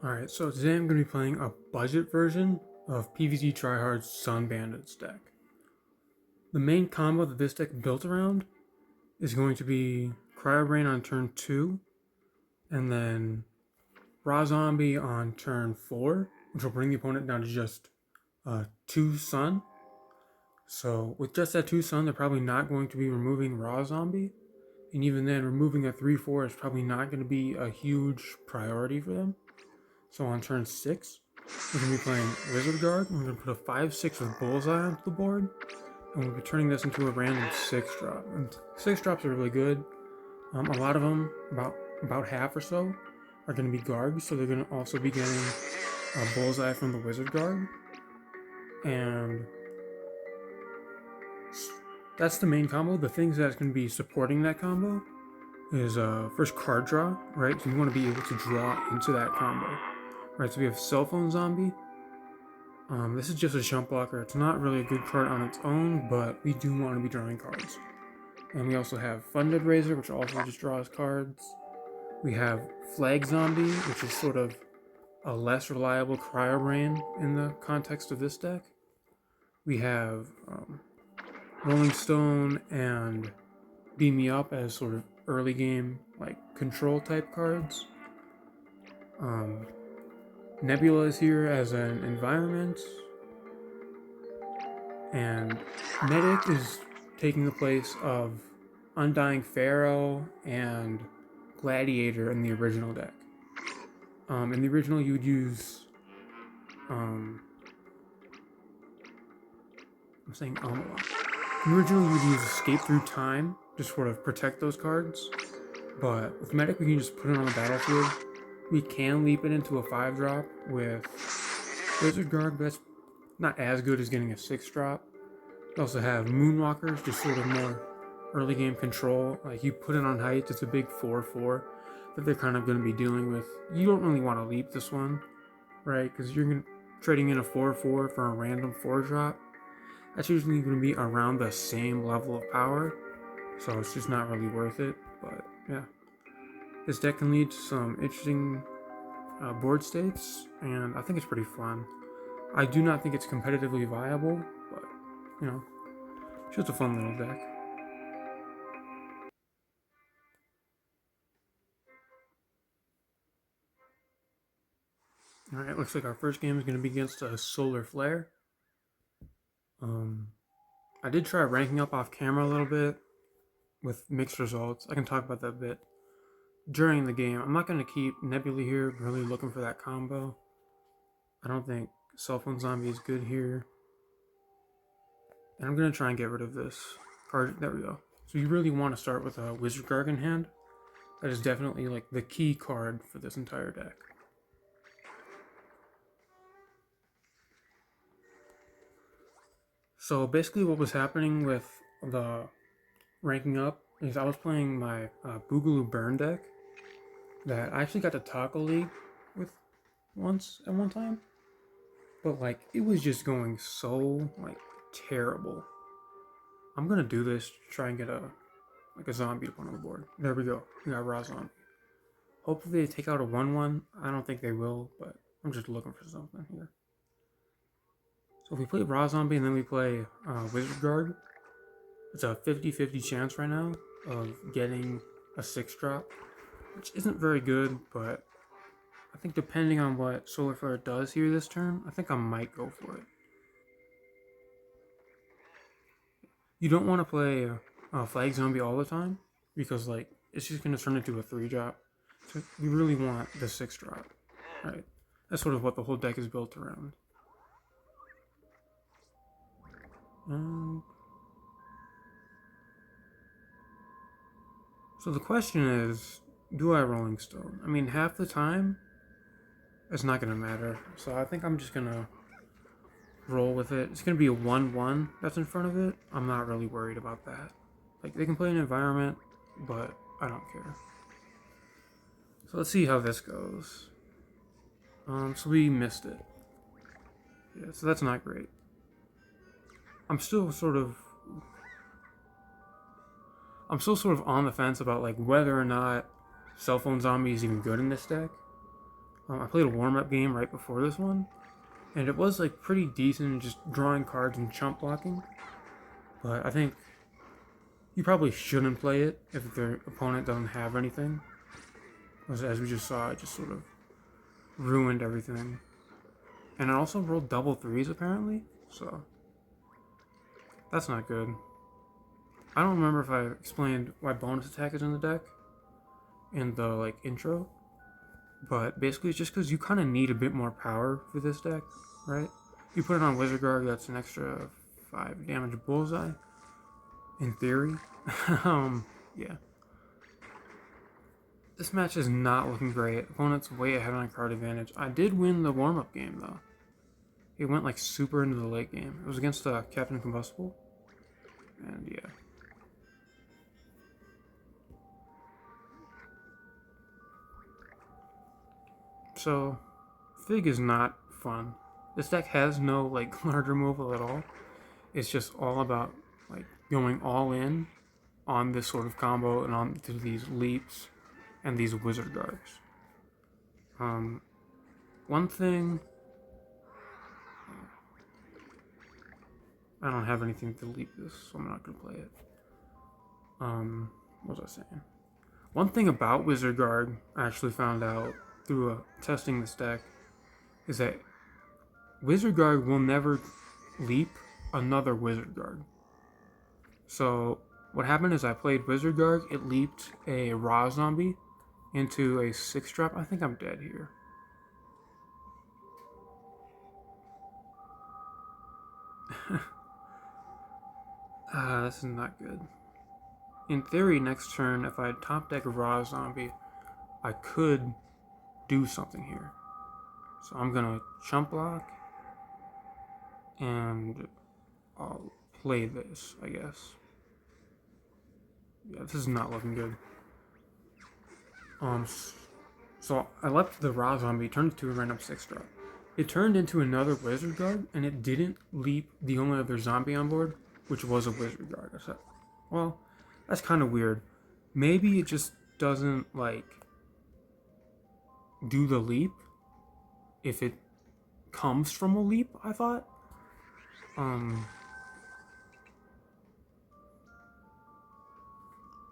Alright, so today I'm going to be playing a budget version of PvZ Tryhard's Sun Bandits deck. The main combo that this deck is built around is going to be Cryo Brain on turn 2, and then Raw Zombie on turn 4, which will bring the opponent down to just 2 Sun. So with just that 2 Sun, they're probably not going to be removing Raw Zombie, and even then, removing a 3-4 is probably not going to be a huge priority for them. So on turn 6, we're going to be playing Wizard Guard. We're going to put a 5-6 with Bullseye onto the board, and we'll be turning this into a random 6-drop. And 6-drops are really good. A lot of them, about half or so, are going to be Gargs, so they're going to also be getting a Bullseye from the Wizard Guard. And that's the main combo. The things that's going to be supporting that combo is first card draw, right? So you want to be able to draw into that combo. Right, so we have Cell Phone Zombie. This is just a jump blocker. It's not really a good card on its own, but we do want to be drawing cards. And we also have Funded Razor, which also just draws cards. We have Flag Zombie, which is sort of a less reliable Cryo Brain in the context of this deck. We have Rolling Stone and Beam Me Up as sort of early game, like control type cards. Nebula is here as an environment, and Medic is taking the place of Undying Pharaoh and Gladiator in the original deck. In the original, you would use, I'm saying a lot. In the original, you would use Escape Through Time to sort of protect those cards, but with Medic, we can just put it on the battlefield. We can leap it into a 5-drop with Wizard Guard, but that's not as good as getting a 6-drop. We also have Moonwalkers, just sort of more early game control. Like you put it on heights, it's a big 4/4 that they're kind of going to be dealing with. You don't really want to leap this one, right? Because you're trading in a 4/4 for a random 4-drop. That's usually going to be around the same level of power, so it's just not really worth it. But yeah. This deck can lead to some interesting board states, and I think it's pretty fun. I do not think it's competitively viable, but, you know, it's just a fun little deck. Alright, looks like our first game is going to be against a Solar Flare. I did try ranking up off camera a little bit with mixed results. I can talk about that a bit during the game. I'm not going to keep Nebula here, really looking for that combo. I don't think Cell Phone Zombie is good here. And I'm going to try and get rid of this card. There we go. So you really want to start with a Wizard Guard in hand. That is definitely like the key card for this entire deck. So basically what was happening with the ranking up is I was playing my Boogaloo Burn deck that I actually got to Taco League with at one time. But like it was just going so like terrible. I'm gonna do this to try and get a zombie to put on the board. There we go. We got Raw Zombie. Hopefully they take out a 1/1. I don't think they will, but I'm just looking for something here. So if we play Raw Zombie and then we play Wizard Guard, it's a 50-50 chance right now of getting a 6-drop, which isn't very good, but I think depending on what Solar Flare does here this turn, I think I might go for it. You don't want to play Flag Zombie all the time, because like it's just going to turn into a 3-drop. So we really want the 6-drop, right? That's sort of what the whole deck is built around. So the question is, do I Rolling Stone? I mean, half the time, it's not going to matter. So I think I'm just going to roll with it. It's going to be a 1/1 that's in front of it. I'm not really worried about that. Like, they can play an environment, but I don't care. So let's see how this goes. So we missed it. Yeah, so that's not great. I'm still sort of on the fence about like whether or not Cell Phone Zombie is even good in this deck. I played a warm-up game right before this one, and it was like pretty decent, just drawing cards and chump blocking. But I think you probably shouldn't play it if their opponent doesn't have anything. As we just saw, it just sort of ruined everything. And it also rolled double threes apparently, so that's not good. I don't remember if I explained why bonus attack is in the deck in the like intro, but basically it's just because you kind of need a bit more power for this deck, right? You put it on Wizard Guard, that's an extra 5 damage bullseye, in theory. Yeah. This match is not looking great. Opponent's way ahead on card advantage. I did win the warm-up game though. It went like super into the late game. It was against Captain Combustible, and yeah. So, Fig is not fun. This deck has no like large removal at all. It's just all about like going all in on this sort of combo and on to these leaps and these Wizard Guards. One thing, I don't have anything to leap this, so I'm not gonna play it. What was I saying? One thing about Wizard Guard I actually found out through testing this deck is that Wizard Guard will never leap another Wizard Guard. So what happened is I played Wizard Guard, it leaped a Raw Zombie into a 6-drop. I think I'm dead here. This is not good. In theory, next turn, if I top deck a Raw Zombie, I could do something here. So I'm gonna chump block, and I'll play this, I guess. Yeah, this is not looking good. So I left the Raw Zombie, turned it to a random 6-drop. It turned into another Wizard Guard, and it didn't leap the only other zombie on board, which was a Wizard Guard. I said, well, that's kind of weird. Maybe it just doesn't, like, do the leap if it comes from a leap, I thought.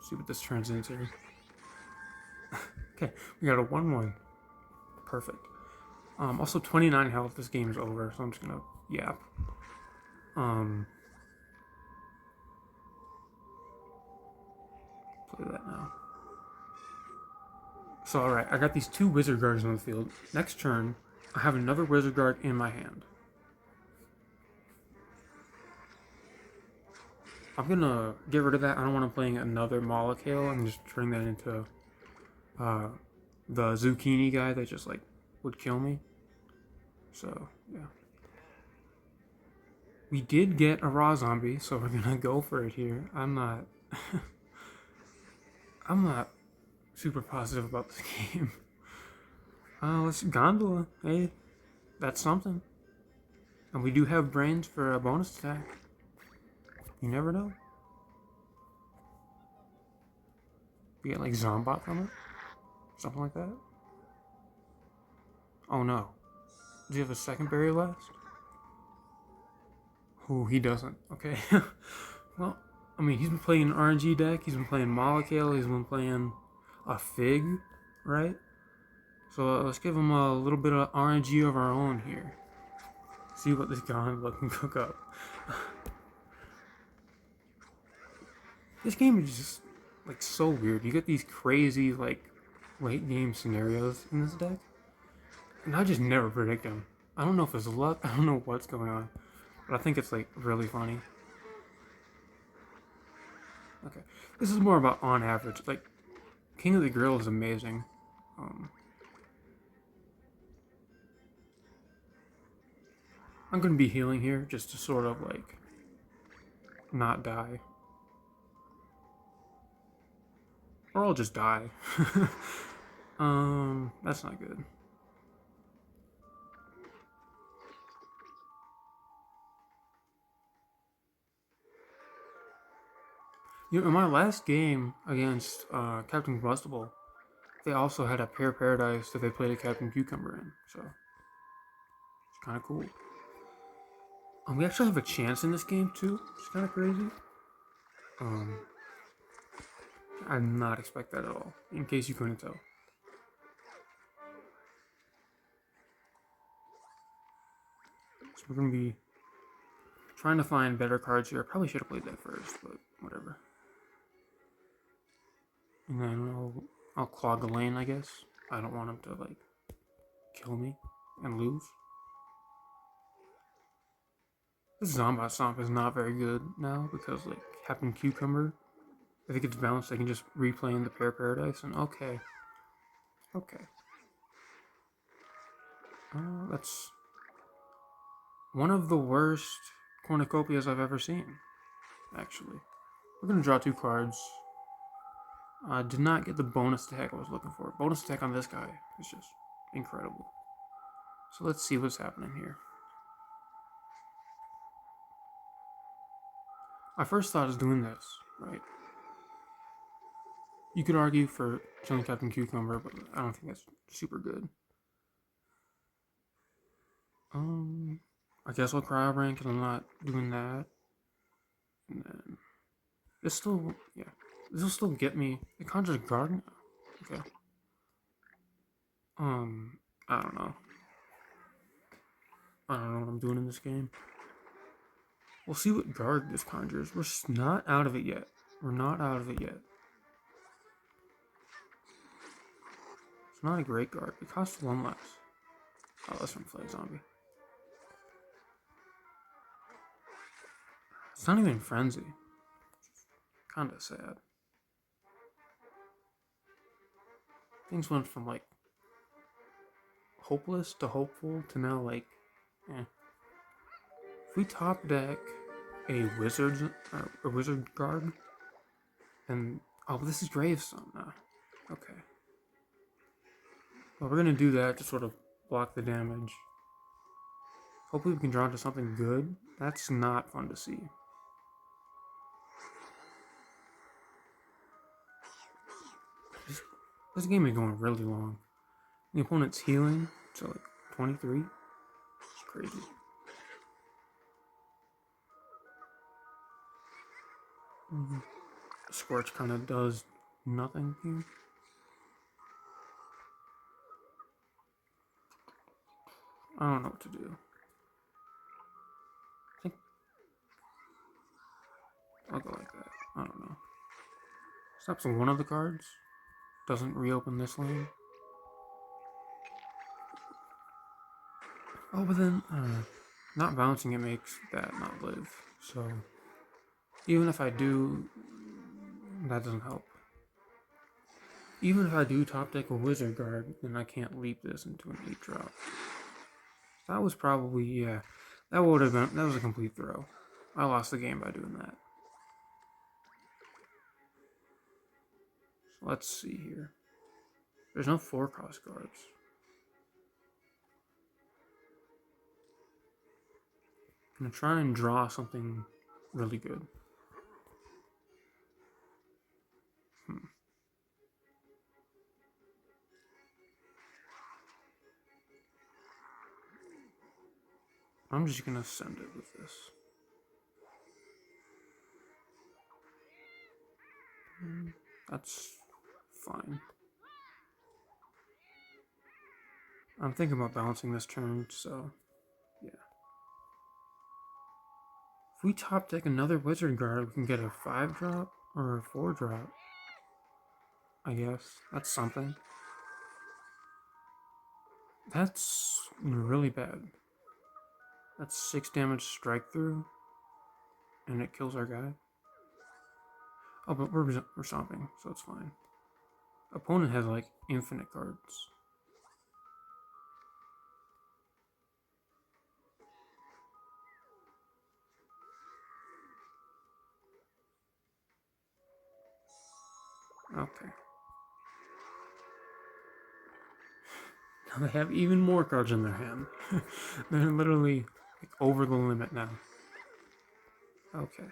See what this turns into. Okay, we got a 1-1. Perfect. Also 29 health, this game's over, so I'm just gonna yap. Play that now. So alright, I got these 2 Wizard Guards on the field. Next turn, I have another Wizard Guard in my hand. I'm gonna get rid of that. I don't want to play another Molekale and just turn that into the Zucchini guy that just like would kill me. So yeah. We did get a Raw Zombie, so we're gonna go for it here. I'm not super positive about this game. Let's Gondola. Hey, that's something. And we do have brains for a bonus attack. You never know. We get like Zombot from it? Something like that? Oh no. Does he have a second berry last? Oh, he doesn't. Okay. Well, I mean, he's been playing an RNG deck, he's been playing Molekale, he's been playing a Fig, right? So let's give him a little bit of RNG of our own here. See what this Gondola can cook up. This game is just like so weird. You get these crazy like late game scenarios in this deck, and I just never predict them. I don't know if it's luck. I don't know what's going on, but I think it's like really funny. Okay, this is more about on average. Like King of the Grill is amazing. I'm gonna be healing here just to sort of like not die. Or I'll just die. That's not good. You know, in my last game against Captain Combustible, they also had a Pear Paradise that they played a Captain Cucumber in, so it's kind of cool. We actually have a chance in this game too, which is kind of crazy. I did not expect that at all, in case you couldn't tell. So we're going to be trying to find better cards here. I probably should have played that first, but whatever. And then I'll clog the lane, I guess. I don't want him to, like, kill me and lose. This Zombat Stomp is not very good now because, like, Captain Cucumber, if it gets bounced, I can just replay in the Pear Paradise, and okay. That's one of the worst cornucopias I've ever seen, actually. We're going to draw 2 cards. I did not get the bonus attack I was looking for. Bonus attack on this guy is just incredible. So let's see what's happening here. I first thought of doing this, right? You could argue for killing Captain Cucumber, but I don't think that's super good. I guess I'll cryo rank because I'm not doing that. And then this will still get me. It conjures guard now. Okay. I don't know. I don't know what I'm doing in this game. We'll see what guard this conjures. We're not out of it yet. It's not a great guard. It costs 1 less. Oh, that's from Flag Zombie. It's not even Frenzy. Kinda sad. Things went from, like, hopeless to hopeful to now, like, eh. If we top deck a wizard guard, and oh, this is Gravestone now. Okay. Well, we're gonna do that to sort of block the damage. Hopefully we can draw into something good. That's not fun to see. This game is going really long. The opponent's healing, so like 23. It's crazy. Scorch kind of does nothing here. I don't know what to do. I think I'll go like that. I don't know. Stops one of the cards. Doesn't reopen this lane. Oh, but then not bouncing it makes that not live. So even if I do, that doesn't help. Even if I do top deck a wizard guard, then I can't leap this into an 8 drop. That was probably, that was a complete throw. I lost the game by doing that. So let's see here. There's no 4-cost guards. I'm gonna try and draw something really good. I'm just gonna send it with this. That's fine. I'm thinking about balancing this turn, so yeah. If we top deck another wizard guard, we can get a 5 drop or a 4 drop. I guess that's something. That's really bad. That's 6 damage strike through, and it kills our guy. Oh, but we're stomping, so it's fine. Opponent has like infinite cards. Okay. Now they have even more cards in their hand. They're literally like, over the limit now. Okay.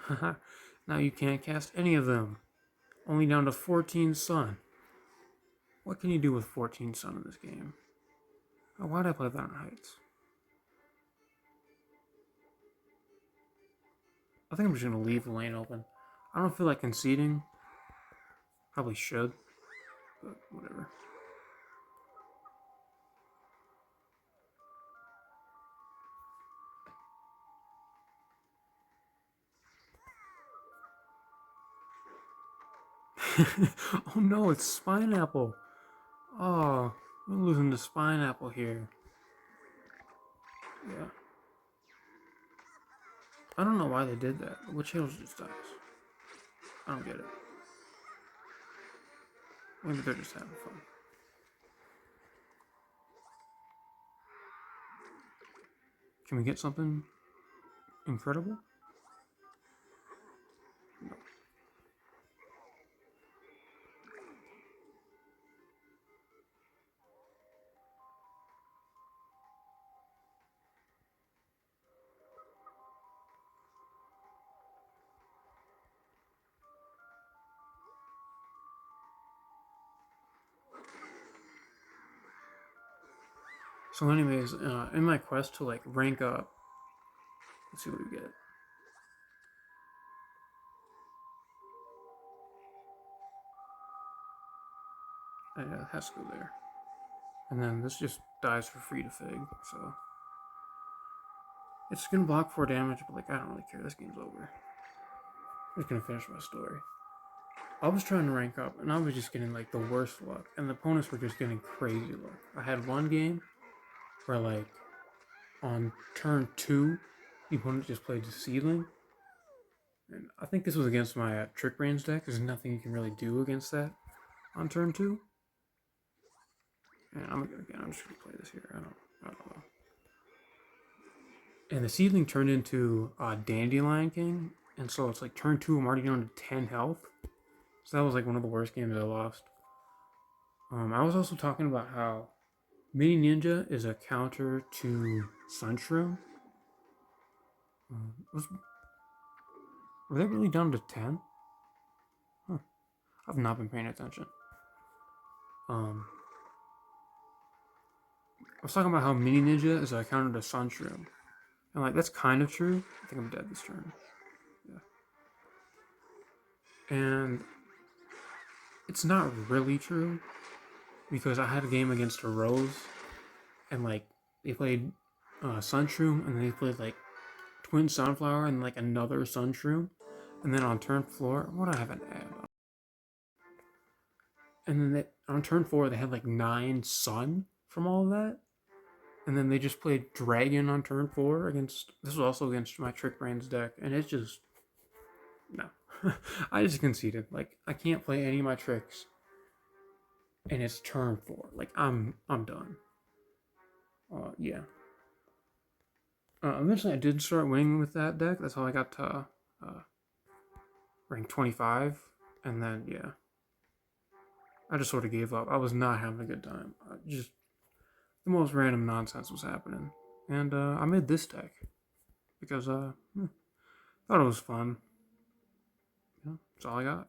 Haha. Now you can't cast any of them. Only down to 14 Sun. What can you do with 14 Sun in this game? Oh, why'd I play that on Heights? I think I'm just gonna leave the lane open. I don't feel like conceding. Probably should, but whatever. Oh no, it's Spineapple. Oh, we're losing to Spineapple here. Yeah. I don't know why they did that. Which Heroes just dies? I don't get it. Maybe they're just having fun. Can we get something incredible? No. So anyways, in my quest to like rank up, let's see what we get. It has to go there. And then this just dies for free to Fig, so it's gonna block 4 damage, but like I don't really care. This game's over. I'm just gonna finish my story. I was trying to rank up, and I was just getting like the worst luck, and the opponents were just getting crazy luck. I had one game where like on turn 2, the opponent just played the Seedling, and I think this was against my Trick Brains deck. There's nothing you can really do against that on turn 2. And I'm just gonna play this here. I don't know. And the Seedling turned into Dandelion King, and so it's like turn 2, I'm already down to 10 health. So that was like one of the worst games I lost. I was also talking about how Mini Ninja is a counter to Sunshroom. Were they really down to 10? Huh. I've not been paying attention. I was talking about how Mini Ninja is a counter to Sunshroom. And like that's kind of true. I think I'm dead this turn. Yeah. And it's not really true because I had a game against a Rose, and like they played Sunshroom, and then they played like Twin Sunflower and like another Sunshroom, and then on turn 4, what do I have an ad on? And then on turn 4 they had like 9 Sun from all of that, and then they just played Dragon on turn 4 against. This was also against my Trick Brains deck, and it's just no. I just conceded. Like I can't play any of my tricks, and it's turn 4. Like I'm done. Yeah. Eventually, I did start winning with that deck. That's how I got to rank 25, and then yeah, I just sort of gave up. I was not having a good time. Just the most random nonsense was happening, and I made this deck because thought it was fun. Yeah, that's all I got.